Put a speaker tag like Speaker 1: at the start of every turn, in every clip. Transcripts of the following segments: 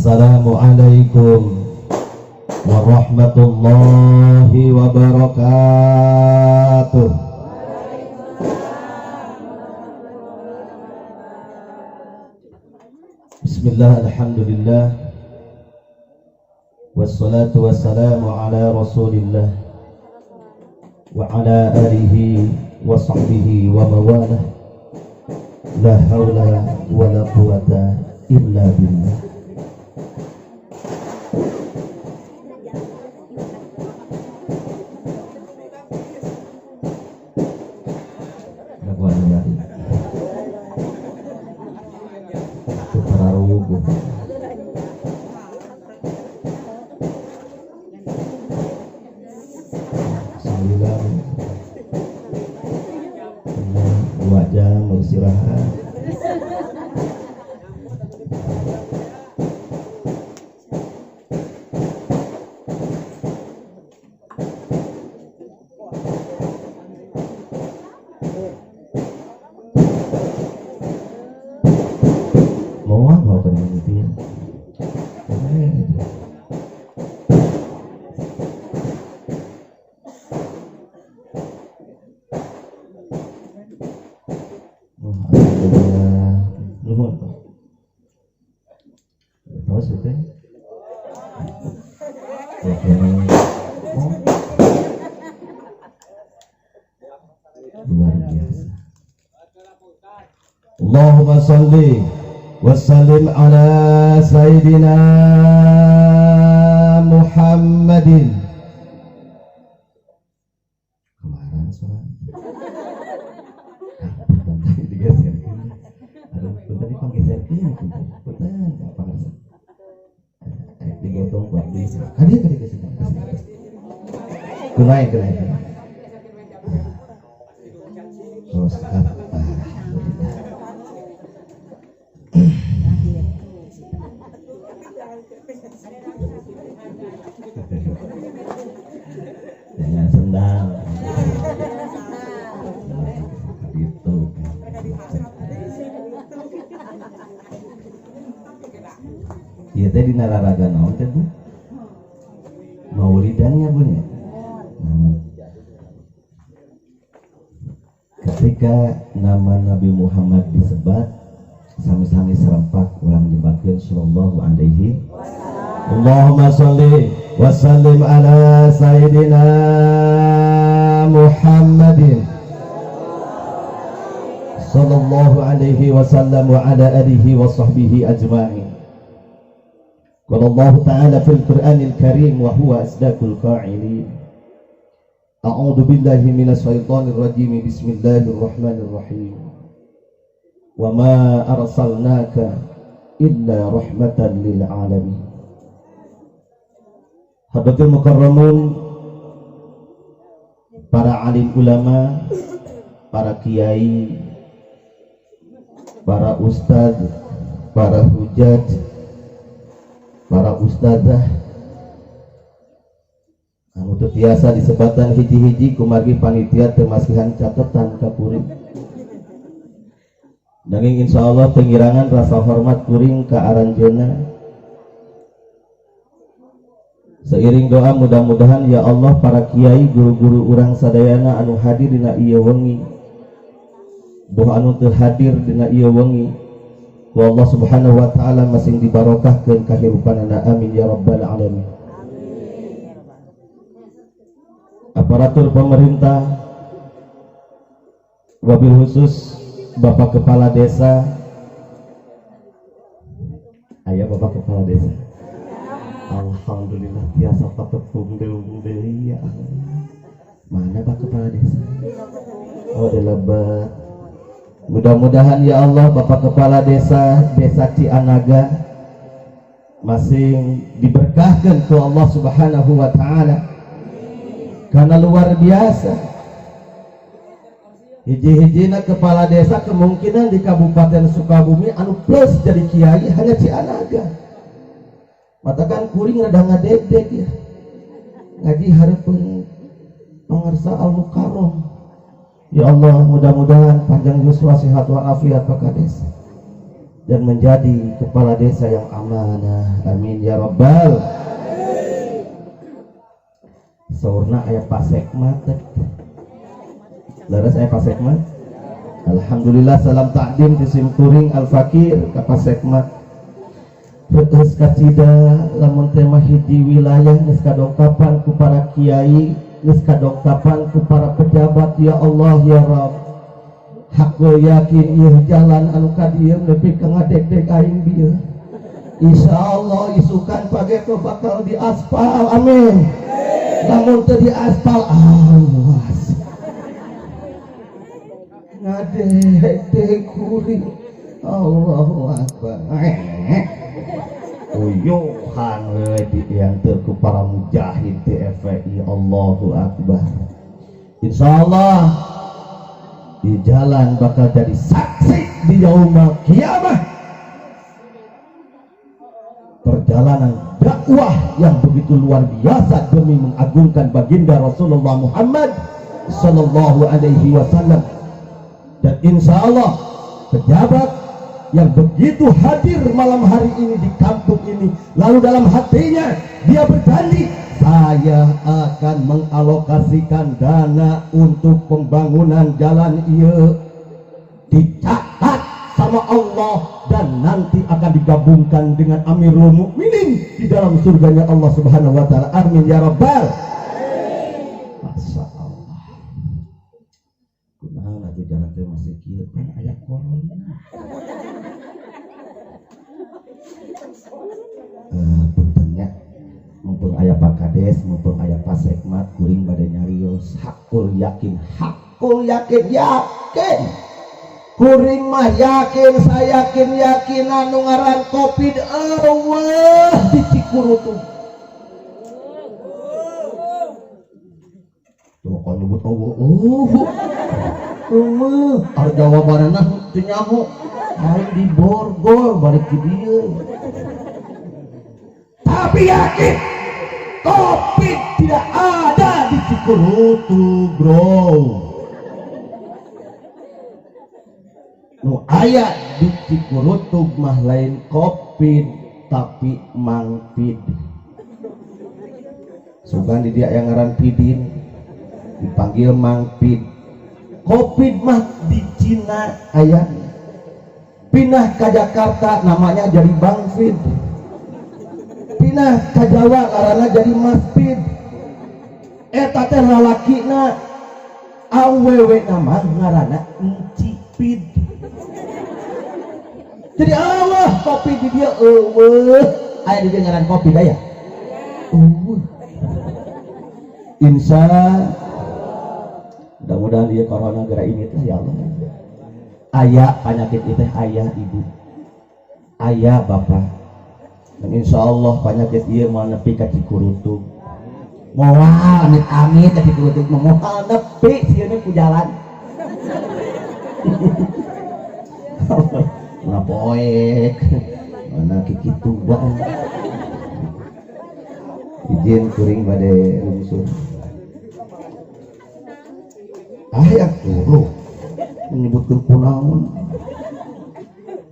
Speaker 1: Assalamualaikum warahmatullahi wabarakatuh. Bismillah, alhamdulillah, wassalatu wassalamu ala rasulillah wa ala alihi wa sahbihi wa mawalah. La hawla wa la quwata illa billah. Allahumma salli wa sallim ala Sayyidina Muhammadin. Kemarin soal tadi digeser tadi panggeser ini punten apa ngerasa digotong buat bisa hadir geser kunaik terus jangan sendal gitu. Iya tadi nararaga naon teh Bu? Maulidannya Bu ya. Ketika nama Nabi Muhammad disebat, sami-sami serempak ulang dibakeun sallallahu alaihi Allahumma sholli wa sallim ala Sayyidina Muhammadin sallallahu alaihi wasallam wa ala alihi wa sahbihi ajma'in. Qala Allah ta'ala fil Qur'anil Karim wa huwa asdaqul qa'ilin. A'udzu billahi minas syaitonir rajim. Bismillahirrahmanirrahim. Wa ma arsalnaka illa rahmatan lil alamin. Hadirin mukarramun, para alim ulama, para kiai, para ustadz, para hujat, para ustadzah, anu teu tiasa disebatan hiji-hiji kumargi panitia teu masihan catetan ka kuring. Nanging insyaallah pengirangan rasa hormat kuring ka aranjeunna. Seiring doa mudah-mudahan ya Allah para kiai guru-guru urang sadayana anu hadir dina ieu wengi, boh anu teu hadir dina ieu wengi, wa Allah Subhanahu wa taala masing dibarokahkeun kahirupanana, amin ya rabbal alamin. Aparatur pemerintah, wabil khusus Bapak Kepala Desa, aya Bapak Kepala Desa. Alhamdulillah biasa patepung deui ya Allah. Mana Pak Kepala Desa? Oh di Lebet. Mudah-mudahan ya Allah Bapak Kepala Desa Cianaga masing diberkahkan ke Allah Subhanahu wa taala. Karena luar biasa. Hiji-hijina kepala desa kemungkinan di Kabupaten Sukabumi anu plus jadi kiai hanya Cianaga. Matakan kuring rada ngadeg-deg ya. Ngaji hareupeun pangarsa al-mukarram. Ya Allah, mudah-mudahan panjang yuswa sehat wa afiat Pak Kades. dan menjadi kepala desa yang amanah. Amin ya rabbal. Saurna aya pasekmat. Leres aya pasekmat. Alhamdulillah salam takdim di simkuring al-fakir ka pasekmat. Terus kasida lamun tema hiji wilayah geus kadongkapan ku para kiai, geus kadongkapan ku para pejabat ya Allah ya Rabb. Hakul yakin ieu jalan anu ka dieu nepi ka ngadeg-deg aing bieu. Insyaallah isukan page teh bakal diaspal. Amin. Lamun teu diaspal awas. Ngadeg-deg kuring. Allahu akbar. Uyuhan yang terku para mujahid di FPI. Allahu akbar. Insyaallah di jalan bakal jadi saksi di yaumul kiamah. Perjalanan dakwah yang begitu luar biasa demi mengagungkan baginda Rasulullah Muhammad sallallahu alaihi wasallam. Dan insyaallah pejabat yang begitu hadir malam hari ini di kampung ini, lalu dalam hatinya dia berjanji, saya akan mengalokasikan dana untuk pembangunan jalan ini, dicatat sama Allah dan nanti akan digabungkan dengan Amirul Mukminin di dalam surganya Allah Subhanahu wa taala. Amin ya rabbal. Masya Allah. Kunaon atuh jalan teh masih kieu kan aya corona. Puntennya mumpung aya Pak Kades, mumpung aya Pak Sekmat, kuring bade nyarios. Hakul yakin kuring mah yakin, saya yakin anu ngaran Covid eueuh di Cikurutuh. Tuh kan nyebut ari jawabanna teu nyaho. Hari di Borgol balik ke dia. Tapi yakin Covid tidak ada di Cikurutuh, bro. Nu aya di Cikurutuh mah lain Covid tapi mangpid. Sugan di dia yang ngaran Pidin dipanggil mangpid. Covid mah di Cina aya. Pindah ke Jakarta namanya jadi Bangpid. Pindah ke Jawa karena jadi Maspid. Eta teh lalakina awewe nama ngaranna Encipid. Jadi Allah kopi di dia aya di ngaran kopi daya. Insya mudah-mudahan dia corona gerak ini teh ya Allah. Ayah penyakit itu ayah ibu, ayah bapak, dan insya Allah penyakit ia mau nepi ka Cikurutuh. Moal amit-amit ka Cikurutuh, moal nepi sieun ku jalan. Mana poek, mana kikitu bang. Izin kuring bade lungsur. Ayah turu. Menyebutkan kunaon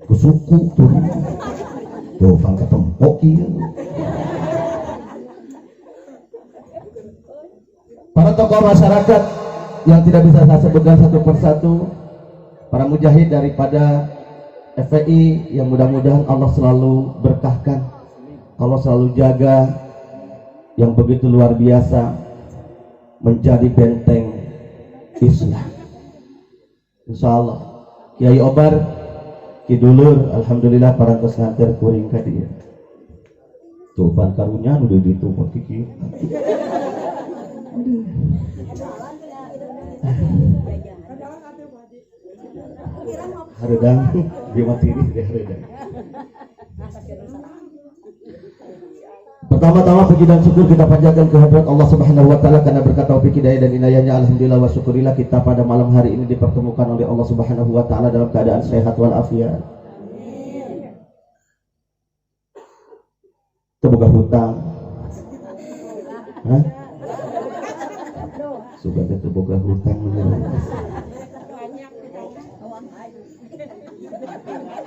Speaker 1: ku suku tuh pangkat tempok ieu. Para tokoh masyarakat yang tidak bisa saya sebutkan satu persatu, para mujahid daripada FPI yang mudah-mudahan Allah selalu berkahkan, Allah selalu jaga, yang begitu luar biasa menjadi benteng Islam. Insyaallah Kiai Obar Kidulur alhamdulillah parantos nganter kuring ka dieu. Tuh pan karunya nu di ditu pot kieu. Hareudang di materi deh hareudang. Pertama-tama puji dan syukur kita panjatkan kehadirat Allah Subhanahu wa taala karena berkat taufik hidayah dan inayahnya. Alhamdulillah wa syukurillah kita pada malam hari ini dipertemukan oleh Allah Subhanahu wa taala dalam keadaan sehat walafiat. Terbuka hutang. Hah? Sudah terbuka hutang.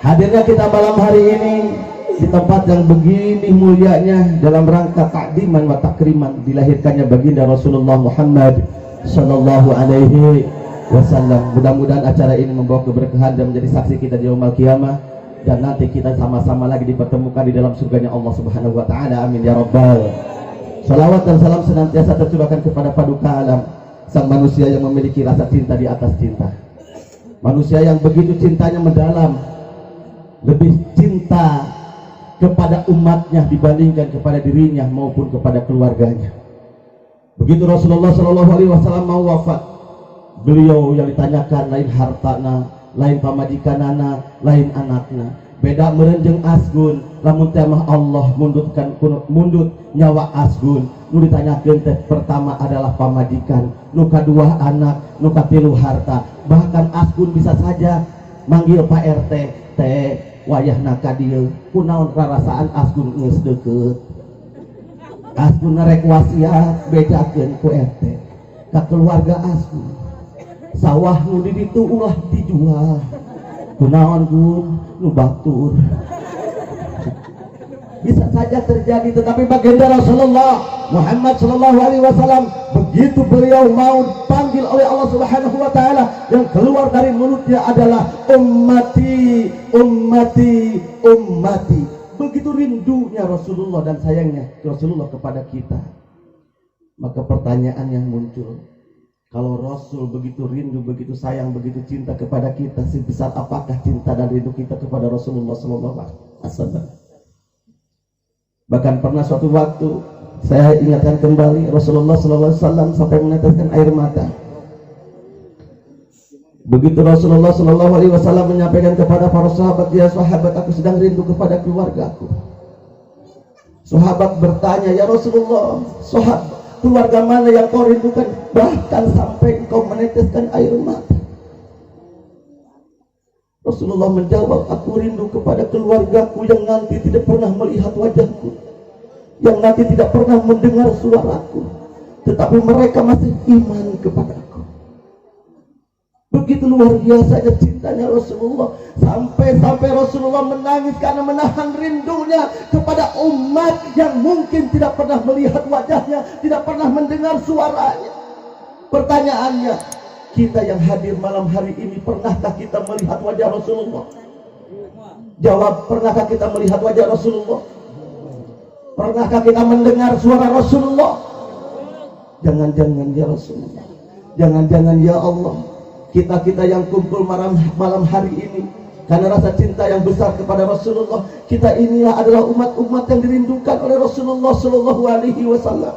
Speaker 1: Hadirnya kita malam hari ini di tempat yang begini mulianya dalam rangka takdiman wa takriman dilahirkannya baginda Rasulullah Muhammad sallallahu alaihi wasallam. Mudah-mudahan acara ini membawa keberkahan dan menjadi saksi kita di yaumul qiyamah, dan nanti kita sama-sama lagi dipertemukan di dalam surganya Allah Subhanahu wa taala. Amin ya rabbal. Salawat dan salam senantiasa tercurahkan kepada paduka alam, sang manusia yang memiliki rasa cinta di atas cinta. Manusia yang begitu cintanya mendalam, lebih cinta kepada umatnya dibandingkan kepada dirinya maupun kepada keluarganya. Begitu Rasulullah Shallallahu Alaihi Wasallam mau wafat, beliau yang ditanyakan lain hartana, lain pamajikanana, lain anakna. Beda merenjeng asgun, lamun temah Allah mundut nyawa asgun. Nu ditanyakeun teh pertama adalah pamajikan, nu kadua anak, nu katilu harta. Bahkan asgun bisa saja manggil Pak RT, teh wayahna ka dieu, kunaon rarasaan asgun geus deukeut. Asgun rek wasiat bejakeun ku RT ka keluarga asgun. Sawah nu di ditu ulah dijual. Kunaon gun nu batur. Bisa saja terjadi, tetapi baginda Rasulullah Muhammad sallallahu alaihi wasallam begitu beliau mau dipanggil oleh Allah Subhanahu wa taala, yang keluar dari mulutnya adalah ummati, ummati, ummati. Begitu rindunya Rasulullah dan sayangnya Rasulullah kepada kita. Maka pertanyaan yang muncul, kalau Rasul begitu rindu, begitu sayang, begitu cinta kepada kita, sebesar apakah cinta dan rindu kita kepada Rasulullah sallallahu alaihi wasallam? Bahkan pernah suatu waktu saya ingatkan kembali, Rasulullah sallallahu alaihi wasallam sampai meneteskan air mata. Begitu Rasulullah sallallahu alaihi wasallam menyampaikan kepada para sahabat, "Ya sahabat, aku sedang rindu kepada keluargaku." Sahabat bertanya, "Ya Rasulullah, sahabat, keluarga mana yang kau rindukan?" Bahkan sampai engkau meneteskan air mata. Rasulullah menjawab, "Aku rindu kepada keluargaku yang nanti tidak pernah melihat wajahku, yang nanti tidak pernah mendengar suaraku, tetapi mereka masih iman kepadaku." Begitu luar biasanya cintanya Rasulullah, sampai Rasulullah menangis karena menahan rindunya kepada umat yang mungkin tidak pernah melihat wajahnya, tidak pernah mendengar suaranya. Pertanyaannya, kita yang hadir malam hari ini, pernahkah kita melihat wajah Rasulullah? Jawab, pernahkah kita melihat wajah Rasulullah? Pernahkah kita mendengar suara Rasulullah? Jangan-jangan ya Rasulullah, jangan-jangan ya Allah, kita yang kumpul malam hari ini karena rasa cinta yang besar kepada Rasulullah, kita inilah adalah umat-umat yang dirindukan oleh Rasulullah Sallallahu Alaihi Wasallam.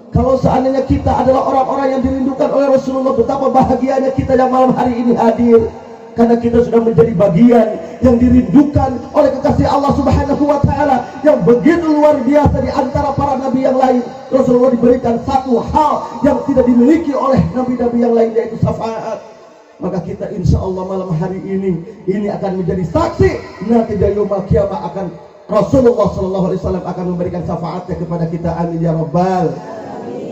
Speaker 1: Kalau seandainya kita adalah orang-orang yang dirindukan oleh Rasulullah, betapa bahagianya kita yang malam hari ini hadir, karena kita sudah menjadi bagian yang dirindukan oleh kekasih Allah Subhanahu wa taala yang begitu luar biasa. Di antara para nabi yang lain, Rasulullah diberikan satu hal yang tidak dimiliki oleh nabi-nabi yang lain, yaitu syafaat. Maka kita insya Allah malam hari ini akan menjadi saksi nanti di yaumul qiyamah akan Rasulullah sallallahu alaihi wasallam akan memberikan syafaatnya kepada kita. Amin ya rabbal,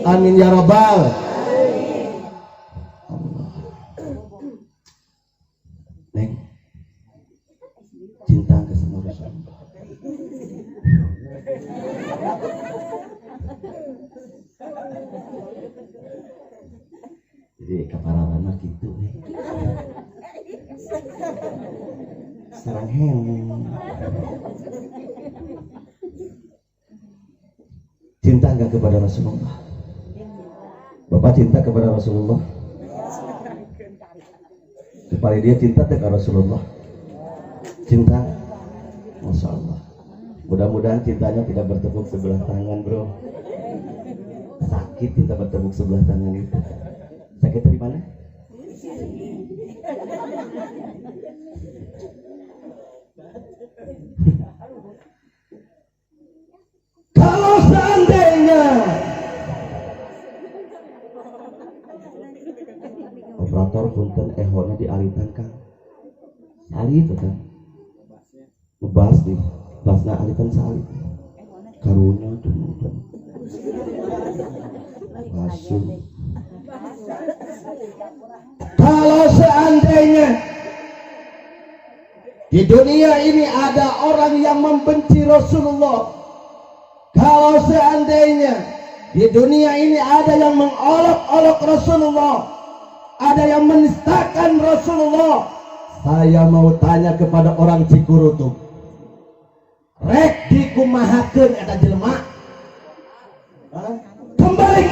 Speaker 1: amin ya rabbal. Neng, cinta ke sama Rasulullah. Jadi kaparawan mah gitu nih. Sarang hen. Cinta enggak kepada Rasulullah? Bapak cinta kepada Rasulullah? Kepada dia cinta kepada Rasulullah? Cinta? Masya Allah. Mudah-mudahan cintanya tidak bertepuk sebelah tangan, bro. Sakit cinta bertepuk sebelah tangan itu. Sakitnya di mana? Kalau seandainya operator punten ehona dialitan kan, sali itu kan, ngebahas di bahasna alitan sali, karunya tuh, masuk. Kalau seandainya Di dunia ini ada orang yang membenci Rasulullah. Kalau seandainya di dunia ini ada yang mengolok-olok Rasulullah, ada yang menistakan Rasulullah, saya mau tanya kepada orang Cikurutuk, rek dikumahakeun eta jelema? Kembali.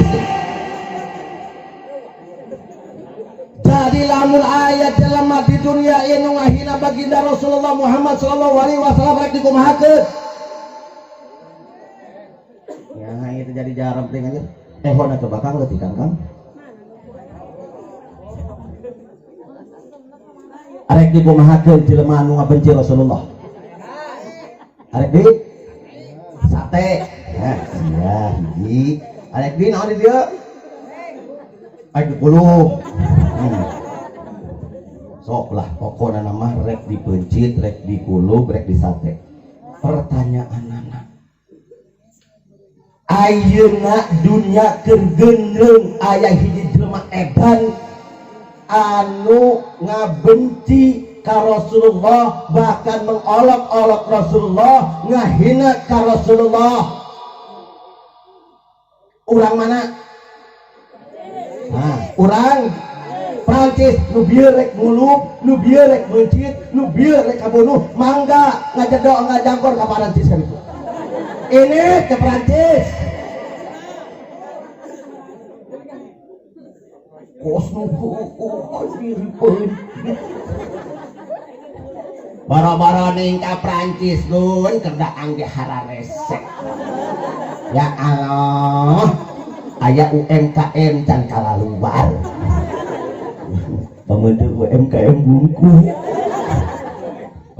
Speaker 1: Jadi lamun ayat jelema di dunia ini ngahina baginda Rasulullah Muhammad sallallahu alaihi wasallam rek dikumahakeun. Ya itu jadi jarang penting aja. Hona ke bakang leutik Kang. Arek dikumahakeun jelema anu ngabenci Rasulullah. Arek di sate. Ya, hiji. Arek di naon di dieu? Arek di kulub. Sok lah pokokna nama rek dipencit, rek dikulub, rek di sate. Pertanyaan anak. Ayeuna dunya keur geunreung aya hiji jelema edan anu ngabenci ka Rasulullah, bahkan mengolok-olok Rasulullah, ngahina ka Rasulullah. Urang mana? Nah, urang Prancis, nu bieu rek ngulup, nu bieu rek mencit, nu bieu rek kabunuh, mangga ngajedok ngajangkor ka Prancis kan itu. Ini ke Prancis. Baro-baro ning ka Prancis gun kerdaang di Hararese. Ya Allah, aya UMKM can kalalubar. Pameundeun UMKM bungku.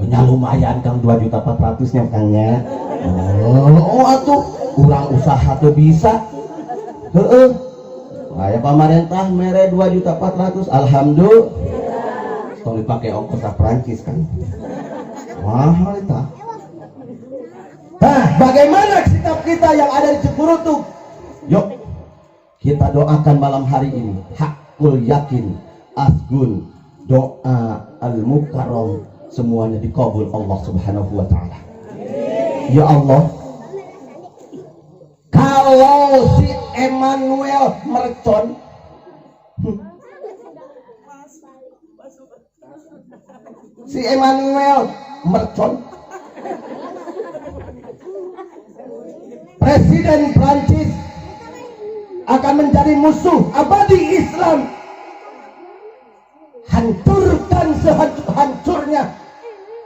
Speaker 1: Nya lumayan Kang 2.400.000 nya Kangnya. Oh atuh urang usaha teu bisa. Heeh. Aya pamarentah mere 2.400.000, alhamdulillah. Tong dipake ongkos ka Prancis kan. Mahal eta. Nah, bagaimana sikap kita yang ada di Cikurutuk? Yuk, kita doakan malam hari ini. Hakul yakin, asgun, doa al-mukarram semuanya dikabul Allah Subhanahu wa taala. Ya Allah, kalau si Emmanuel Mercon Presiden Prancis akan menjadi musuh abadi Islam, hancurkan sehancur-hancurnya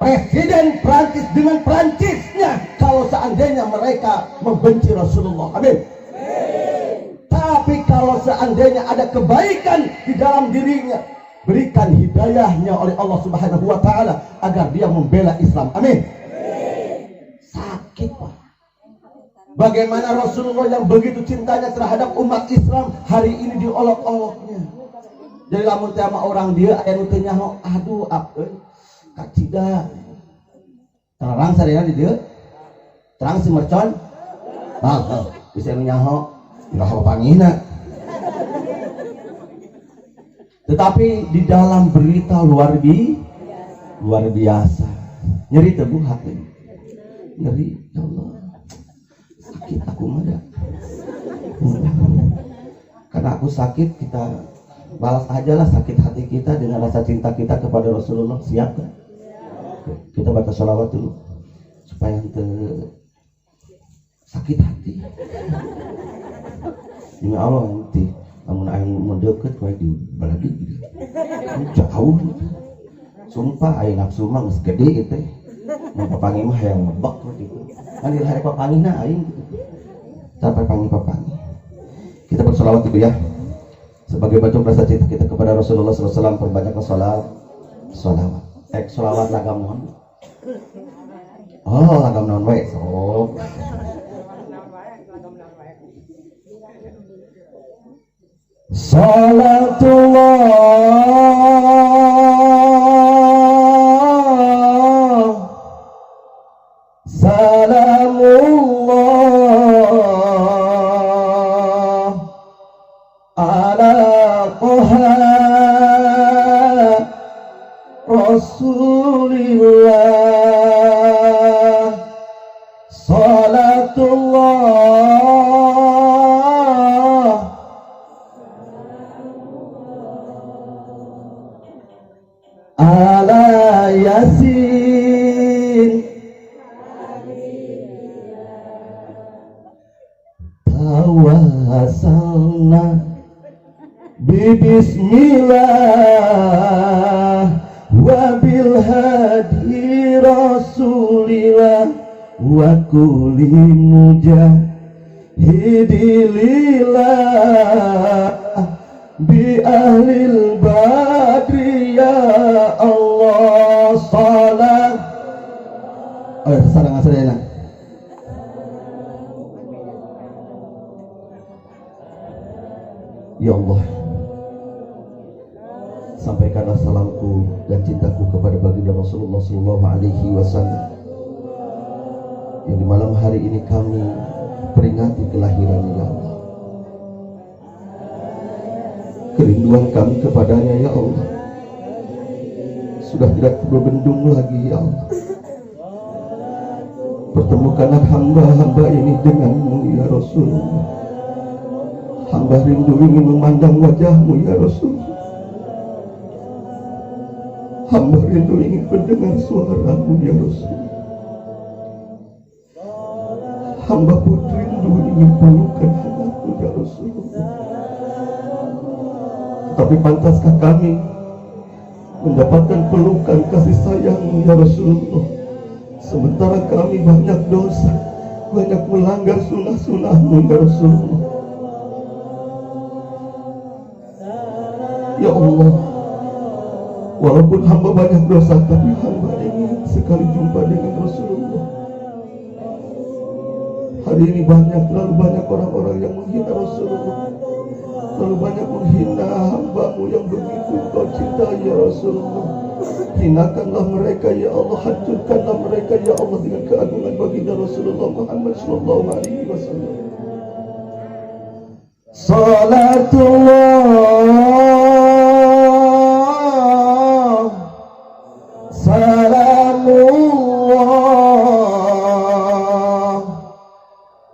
Speaker 1: Presiden Prancis dengan Prancisnya kalau seandainya mereka membenci Rasulullah. Amin. Tapi kalau seandainya ada kebaikan di dalam dirinya, berikan hidayahnya oleh Allah Subhanahu wa taala agar dia membela Islam. Amin. Sakit Pak. Bagaimana Rasulullah yang begitu cintanya terhadap umat Islam hari ini diolok-oloknya. Jadi lamun teh sama orang dia aya nu teu nyaho, aduh apeuy kacida. Terang sadayana di dieu. Terang si Mercon. Bisa nu nyaho, enggak pangina. Tetapi di dalam berita luar biasa. Nyeri teu Bu hati. Nyeri, ya Allah. Sakit aku mah dah. Karena aku sakit, kita balas aja lah sakit hati kita dengan rasa cinta kita kepada Rasulullah. Siap kan? Kita baca sholawat dulu supaya kita sakit hati. Demi Allah nanti namun aing mendekat wae di baladi gitu. Jauh. Sumpah aing nafsu mah geus gede gitu. Mun papangi mah hayang ngebek gitu. Kan di hari papangina aing gitu. Sampai papangi. Kita bersolawat dulu ya. Sebagai bentuk rasa cinta kita kepada Rasulullah SAW, perbanyaklah sholawat. Sholawat lagam non. Oh, lagam non wae. So. Salatullah salamullah ala Taha Rasulillah salatullah ala yasin tawasalna bismillah wa bil hadi rasulillah wa kulli mujahidilillah bi ahlil badri ya Allah salam. Sarang sadayana ya Allah, sampaikanlah salamku dan cintaku kepada baginda Rasulullah sallallahu alaihi wasallam yang di malam hari ini kami peringati kelahirannya ya Allah. Kerinduan kami kepadanya ya Allah sudah tidak berbendung lagi ya Allah. Pertemukanlah hamba-hamba ini denganmu ya Rasulullah. Hamba rindu ingin memandang wajahmu ya Rasulullah. Hamba rindu ingin mendengar suaramu ya Rasulullah. Hamba pun rindu ingin pelukan anakmu ya Rasulullah. Tapi pantaskah kami mendapatkan pelukan kasih sayangmu ya Rasulullah, sementara kami banyak dosa, banyak melanggar sunnah-sunnahmu ya Rasulullah. Ya Allah, walaupun hamba banyak dosa, tapi hamba ingin sekali jumpa dengan Rasulullah. Hari ini terlalu banyak orang-orang yang menghina Rasulullah, terlalu banyak menghina hambamu yang begitu kau cintai ya Rasulullah. Hinakanlah mereka ya Allah, hancurkanlah mereka ya Allah dengan keagungan baginda Rasulullah Muhammad sallallahu alaihi wasallam. Salatullah salamullah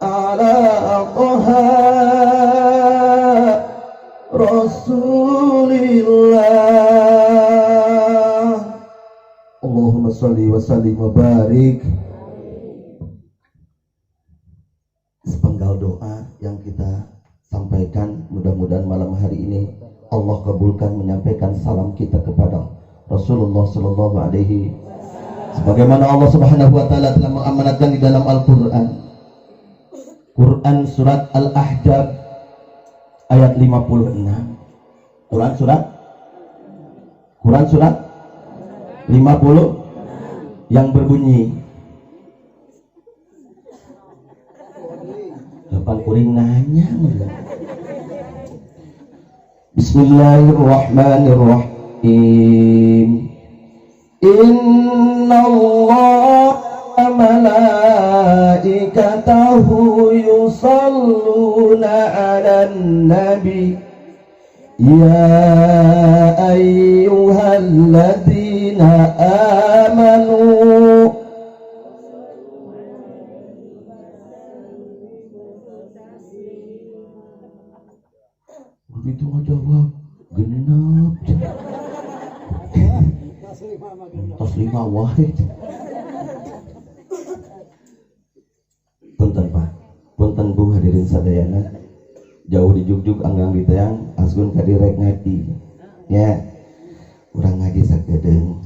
Speaker 1: ala Taha Rasulillah. Allahumma sholli wa sallim wa barik. Sepenggal doa yang kita sampaikan, mudah-mudahan malam hari ini Allah kabulkan menyampaikan salam kita kepada Rasulullah sallallahu alaihi, sebagaimana Allah Subhanahu wa taala telah mengamanatkan di dalam Al-Qur'an. Quran surat Al-Ahzab ayat 56. Quran surat 50 yang berbunyi, kapan kuring nanya mulai. Bismillahirrahmanirrahim. Innallaha wa malaikatahu yusalluna 'alan nabi ya ayyuhalladzina amanu begitu ngejawab genap tos 5 wahid. Punten Pak, punten Bu hadirin sadayana, jauh di jugjug anggang ditayang asgun kadirek ngaji ya, urang ngaji sakedeung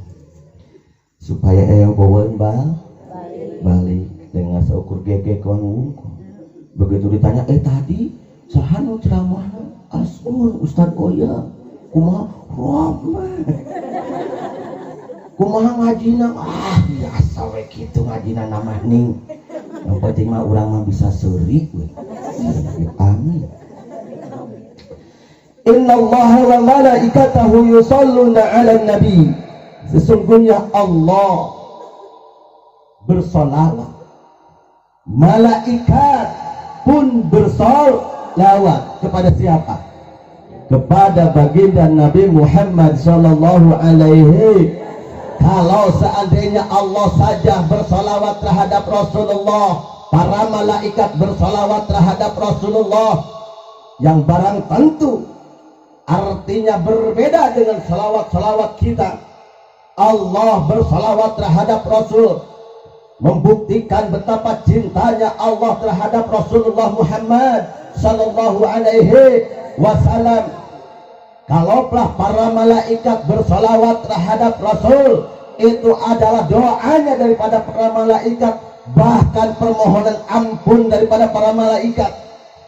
Speaker 1: supaya aya baweun balik dengan seukur gege kawan. Begitu ditanya tadi saha nu ceramah asgun Ustad Oya kumaha Rahman kumaha ngajina biasa we kitu ngajina nama ning, yang penting mah urang mah bisa seuri we. Amin. Innallaha wa malaikatahu yusalluna 'alan nabi, sesungguhnya Allah bersolawat, malaikat pun bersolawat kepada siapa? Kepada baginda Nabi Muhammad sallallahu alaihi Kalau seandainya Allah saja bersolawat terhadap Rasulullah, para malaikat bersolawat terhadap Rasulullah, yang barang tentu artinya berbeda dengan salawat-salawat kita. Allah bersalawat terhadap Rasul, membuktikan betapa cintanya Allah terhadap Rasulullah Muhammad sallallahu alaihi wasallam. Kalaulah para malaikat bersalawat terhadap Rasul, itu adalah doanya daripada para malaikat, bahkan permohonan ampun daripada para malaikat.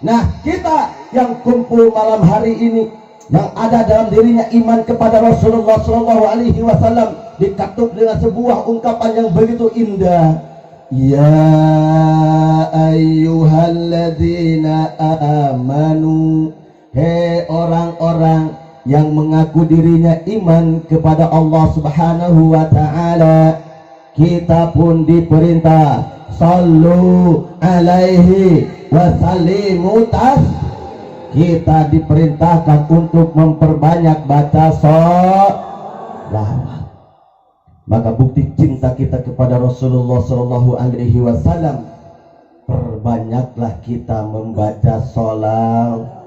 Speaker 1: Nah, kita yang kumpul malam hari ini, yang ada dalam dirinya iman kepada Rasulullah sallallahu alaihi wasallam, dikatup dengan sebuah ungkapan yang begitu indah. Ya ayyuhalladzina amanu, hei orang-orang yang mengaku dirinya iman kepada Allah Subhanahu wa ta'ala, kita pun diperintah sallu alaihi wasallimu tas. Kita diperintahkan untuk memperbanyak baca sholawat. Maka bukti cinta kita kepada Rasulullah sallallahu alaihi wasallam, perbanyaklah kita membaca sholawat.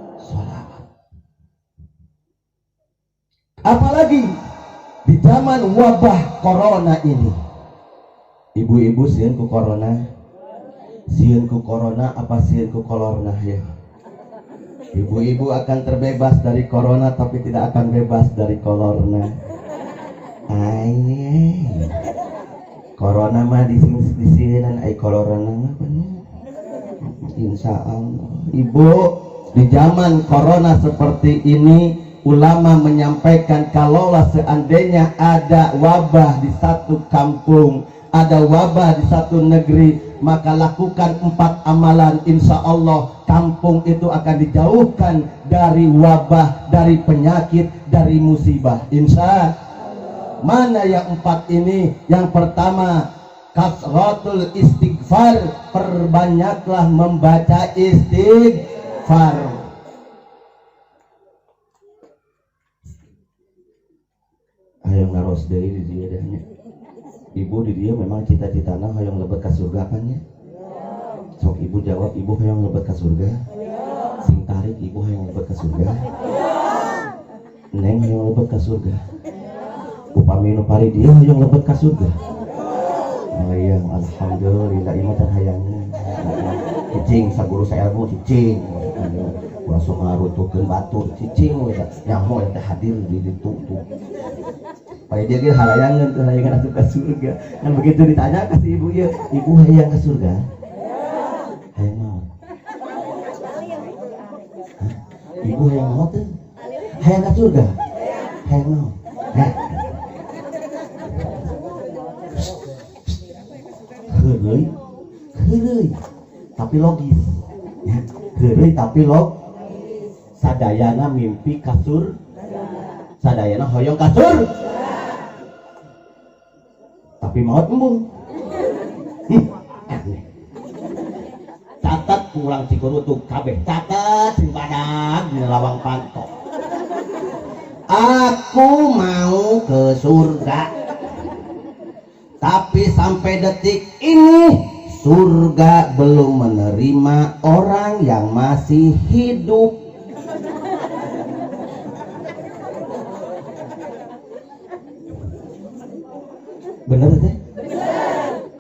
Speaker 1: Apalagi di zaman wabah corona ini. Ibu-ibu sieun ku corona? Sieun ku corona apa sieun ku kolorna ya? Ibu-ibu akan terbebas dari corona, tapi tidak akan bebas dari kolorna. Ay, corona mah di sini ay kolorna mah bener. Insya Allah. Ibu, di zaman corona seperti ini, ulama menyampaikan kalaulah seandainya ada wabah di satu kampung, ada wabah di satu negeri, maka lakukan 4 amalan, insya Allah kampung itu akan dijauhkan dari wabah, dari penyakit, dari musibah. Insya Allah. Mana yang 4 ini? Yang pertama, kasratul istighfar, perbanyaklah membaca istighfar. Hayang naros deui di dia dahnya. Ibu di dia memang cita-citana hayang lebet ka surga kan ya? Sok ibu jawab, ibu hayang lebet ka surga? Sing tarik, ibu hayang lebet ka surga? Neng hayang lebet ka surga? Upami nu pari dia hayang lebet ka surga? Hayang, alhamdulillah imah dan hayangnya. Cicing saguru saelmu cicing. Langsung ngarutukeun batur cicing we nyaho eta hadir di ditu. Supaya dia ge halayangan tuh hayangan asup ke surga. Kan begitu ditanya ke si ibu ya, ibu hayang ke surga? Hayang mau. Ibu hayang mau tuh? Hayang ke surga? Hayang mau. Heureuy. Tapi logis. Ya, heureuy tapi logis. Sadayana mimpi kasur, sadayana hoyong kasur, tapi maut embung. Catat pulang Cikurutuk kabeh, catat sing badag di lawang pantok. Aku mau ke surga, tapi sampai detik ini surga belum menerima orang yang masih hidup. Bener teh?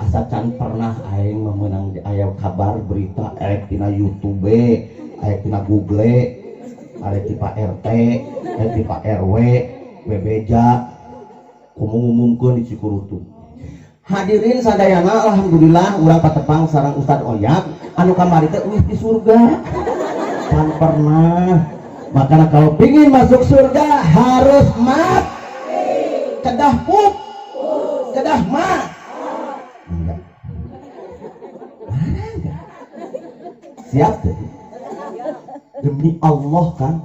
Speaker 1: Asa can pernah aing memenang aya kabar berita erek tina YouTube, erek tina Google, erek ti Pak RT, erek ti Pak RW, bebeja ngumumkeun di Cikurutu. Hadirin sadayana, alhamdulillah urang patepang sareng Ustad Oyak anu kamari teh wis di surga. Can pernah. Makanya kalau pingin masuk surga harus mati. Kedah pup. Kedah mah enggak. Siap deh. Demi Allah kan,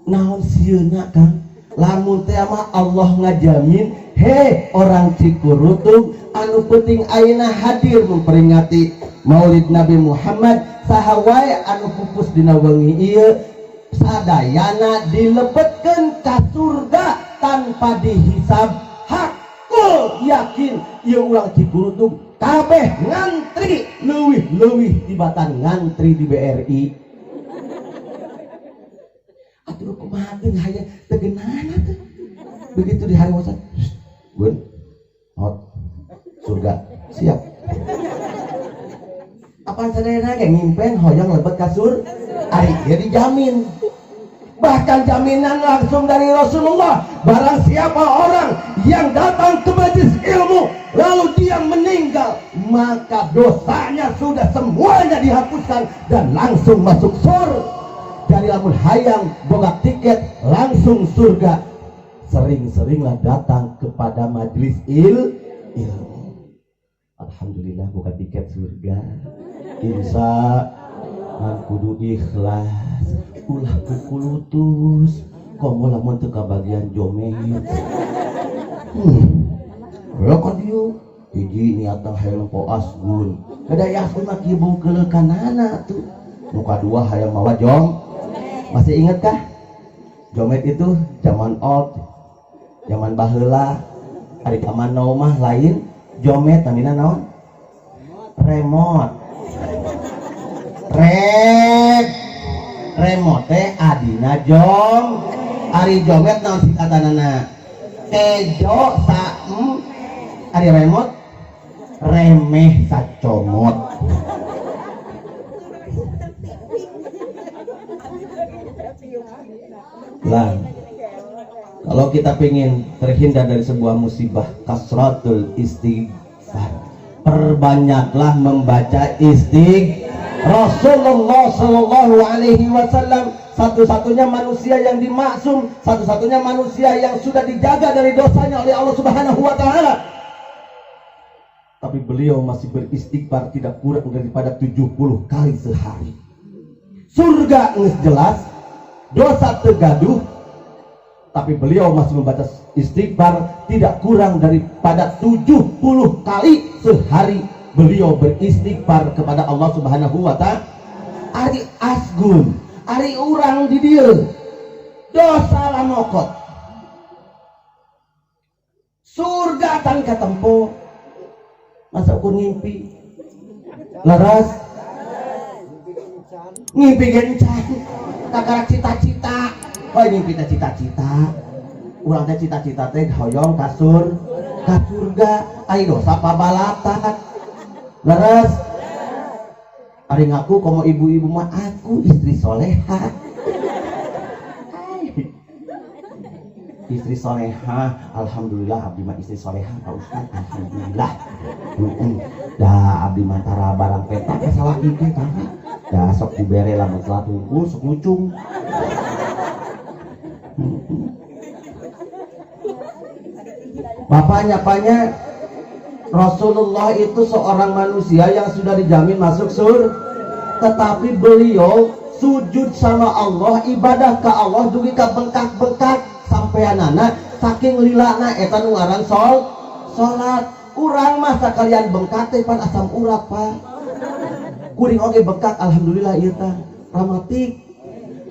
Speaker 1: naon sieuna kan, lamun teh mah Allah ngajamin, he orang Cikurutung anu penting ayeuna hadir memperingati Maulid Nabi Muhammad, saha wae anu pupus dina wengi ieu sadayana dilebetkeun ka surga tanpa dihisab. Hakul hafal yakin ieu urang Cikurutug kabeh ngantri leuwih tibatan ngantri di BRI. Atuh kumaha teh hayang tegeunana teh. Begitu di hari wasan, Gun, hot, surga, siap. Apaan sadayana kayak ngimpen hoyong lebet kasur, ari dia dijamin. Bahkan jaminan langsung dari Rasulullah, barang siapa orang yang datang ke majelis ilmu lalu dia meninggal, maka dosanya sudah semuanya dihapuskan dan langsung masuk surga. Dari lamun hayang boga tiket langsung surga. Sering-seringlah datang kepada majelis ilmu. Alhamdulillah buka tiket surga. Insya kudu ikhlas. Ulah kukulutus. Komo lamun teu kabagian jomet. Lo kan dia hiji niatan hayang po asgun. Kadaya asgun mah kieu kelekanana tuh. Muka dua hayang mawa jom. Masih ingat kah? Jomet itu zaman old, zaman baheula, ari zaman now mah lain. Jomet namina naon? Remote. Remote teh adina jom. Ari jomet naon singkatanana? Tejo saem. Ari remote remeh sacomot. Lah, kalau kita pengen terhindar dari sebuah musibah, kasratul istighfar, perbanyaklah membaca Rasulullah Shallallahu Alaihi Wasallam satu-satunya manusia yang dimaksum, satu-satunya manusia yang sudah dijaga dari dosanya oleh Allah Subhanahu Wa Taala. Tapi beliau masih beristighfar tidak kurang daripada 70 kali sehari. Surga geus jelas, dosa tergaduh, tapi beliau masih membaca istighfar tidak kurang daripada 70 kali sehari. Beliau beristighfar kepada Allah Subhanahu Wa Ta'ala. Ari asgun, ari urang di dieu dosa lamokot, surga tan katempo. Masa ukur ngimpi laras, ngimpi gencan kakarak cita-cita. Oh ngimpi teh cita-cita, urang teh cita-cita teh hoyong kasur ka surga. Ai dosa pabalatak laras. Ari ngaku komo ibu-ibu mah aku istri soleha. Istri soleha, alhamdulillah abdi mah istri soleha Pak Ustaz, alhamdulillah. Dah abdi mah tara barang petak salah ieu tara. Dah sok dibere lamun telat hungkul sok ngucung. Bapaknya Rasulullah itu seorang manusia yang sudah dijamin masuk surga, tetapi beliau sujud sama Allah, ibadah ke Allah dugi ka bengkak-bengkak sampeanana saking lilana eta nu ngaran salat. Urang mah sakalian bengkak teh pan asam urat Pak. Kuring oge bengkak alhamdulillah ieu tah ramatik.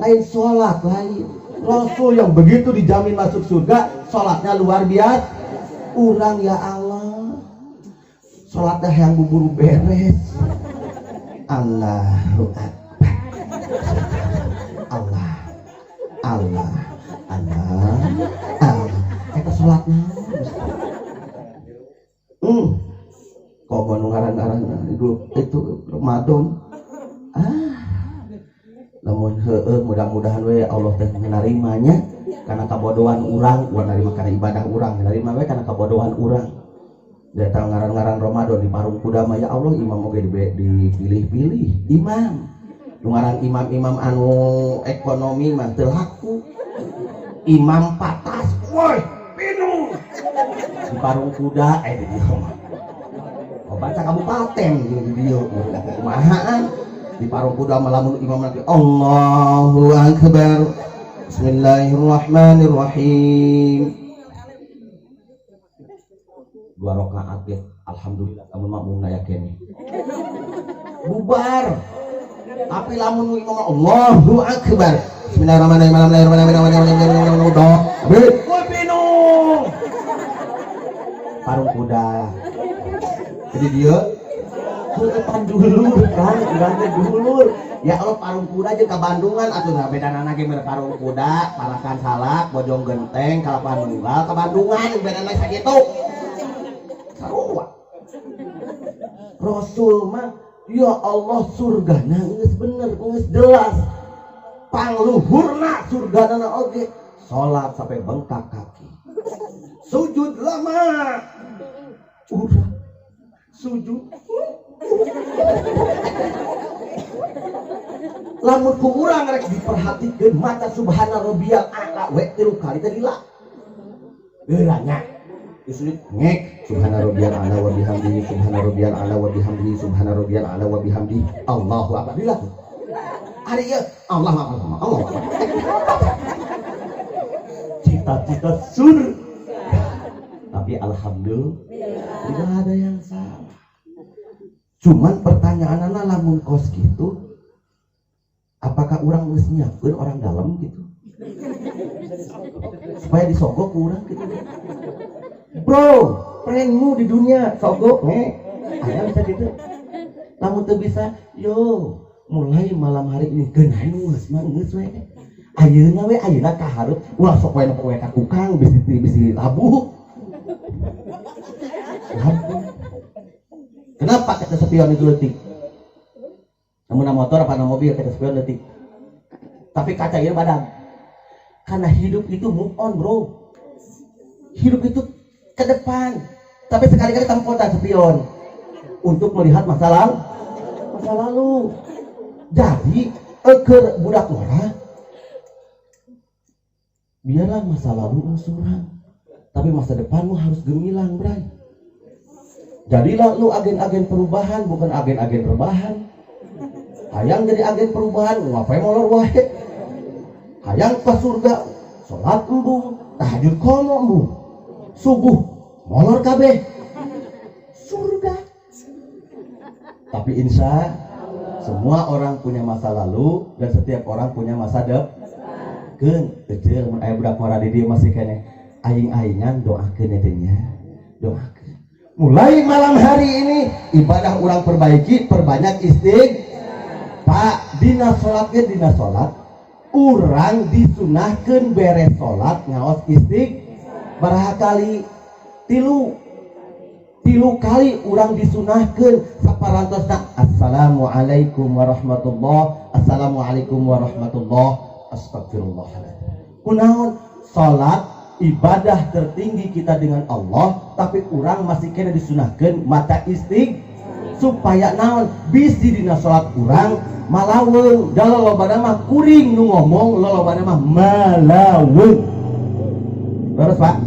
Speaker 1: Lain salat lain. Rasul yang begitu dijamin masuk surga, salatnya luar biasa. Urang ya Allah, salatnya yang buburu beres. Allahu Akbar. Allah. Eta salatna. Kok nu ngaran-ngaran itu Ramadan. Lamun heueuh mudah-mudahan we Allah teh menarimanya karena kabodohan urang, bukan narima karena ibadah urang, narima we karena kabodohan urang. Datang ngaran-ngaran Ramadan di parung kuda mah ya Allah imam oge dipilih-pilih imam. Nu ngaran imam-imam anu ekonomi mah teu laku. Imam patas, woi, pinu di parung kuda, di dieu mah. Oh, baca kabupaten di dieu kumahaan. Di parung kuda malamun imam lagi Allahu Akbar. Bismillahirrahmanirrahim. 2 rakaat ya, alhamdulillah kamu makmum aya kene. Bubar. Tapi lamun imam Allahu Akbar. Bismillahirrahmanirrahim.
Speaker 2: parung kuda. Jadi dia depan dulur kan, urangnya dulur. Ya Allah parung kuda aja ke Bandungan atuh nggak beda nana ge parung kuda, Parakan Salak, Bojong Genteng, Kalapan Nunggal ke Bandungan beda nana sakitu. Sarua. Rasul mah ya Allah surgana geus bener, geus jelas. Pangluhurna surgana oge salat sampai bengkak kaki. Sujud lama. Udah sujud. Lamun ku urang rek diperhatikeun mata subhana rabbiyal a'la we 3 kali tadi lah. Geuranya disebut ngek subhana rabbiyal a'la wa bihamdihi subhana rabbiyal a'la wa bihamdihi subhana rabbiyal a'la wa bihamdihi Allahu akbar dilah. Ari ieu Allah Allah. Cita-cita surga. Tapi alhamdulillah tidak ada yang salah. Cuman pertanyaan anak lamun kos gitu, apakah orang geus nyiapkeun orang dalam gitu? Supaya disogok orang gitu. Bro, friendmu di dunia sogok aya bisa gitu. Lamun teu bisa, yo mulai malam hari ini geunah geus mah geus we. Ayeuna kahareup ulah sok wae ka kukang bisi labuh. Kenapa kata spion itu letik? Namun motor apa mobil kata spion letik. Tapi kaca ieu badan. Karena hidup itu move on, bro. Hidup itu ke depan. Tapi sekali-kali tampotan spion untuk melihat masa lalu. Jadi keur budak lora biarlah masa lalu suram. Tapi masa depanmu harus gemilang, bray. Jadilah lu agen-agen perubahan, bukan agen-agen rebahan. Hayang jadi agen perubahan, ngapain molor wae. Hayang ke surga, sholat embung, tahajud komo embung, subuh molor kabeh, surga. Tapi insya semua orang punya masa lalu dan setiap orang punya masa depan. Kecil, mun aya budak mara di dieu masih kene aing-aingan doakeun etenya, doakeun. Mulai malam hari ini ibadah urang perbanyak Pak dina salat urang disunahkeun beres salat ngaos baraha kali 3 kali urang disunahkeun saparantosna assalamualaikum warahmatullahi astagfirullahaladzim. Kunaon salat ibadah tertinggi kita dengan Allah, tapi orang masih kena disunahkan mata supaya naon bisi dina salat urang malaweung da lolobana mah kuring nu ngomong lolobana mah malaweung. Terus Pak